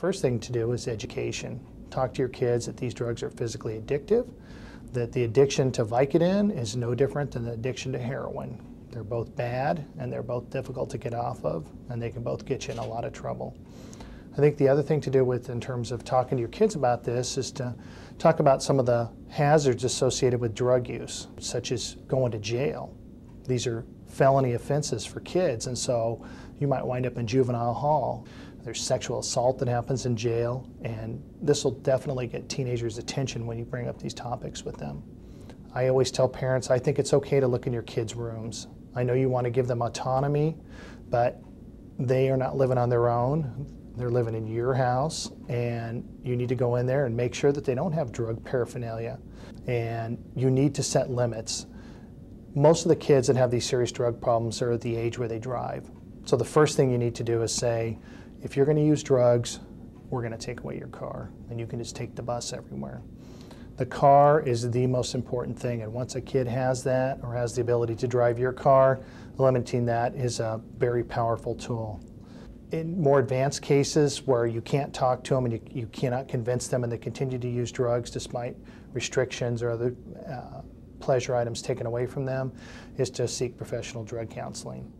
first thing to do is education. Talk to your kids that these drugs are physically addictive, that the addiction to Vicodin is no different than the addiction to heroin. They're both bad and they're both difficult to get off of, and they can both get you in a lot of trouble. I think the other thing to do with in terms of talking to your kids about this is to talk about some of the hazards associated with drug use, such as going to jail. These are felony offenses for kids, and so you might wind up in juvenile hall. There's sexual assault that happens in jail, and this will definitely get teenagers' attention when you bring up these topics with them. I always tell parents, I think it's okay to look in your kids' rooms. I know you want to give them autonomy, but they are not living on their own. They're living in your house, and you need to go in there and make sure that they don't have drug paraphernalia. And you need to set limits. Most of the kids that have these serious drug problems are at the age where they drive. So the first thing you need to do is say, if you're going to use drugs, we're going to take away your car, and you can just take the bus everywhere. The car is the most important thing, and once a kid has that or has the ability to drive your car, limiting that is a very powerful tool. In more advanced cases where you can't talk to them and you cannot convince them and they continue to use drugs despite restrictions or other pleasure items taken away from them, is to seek professional drug counseling.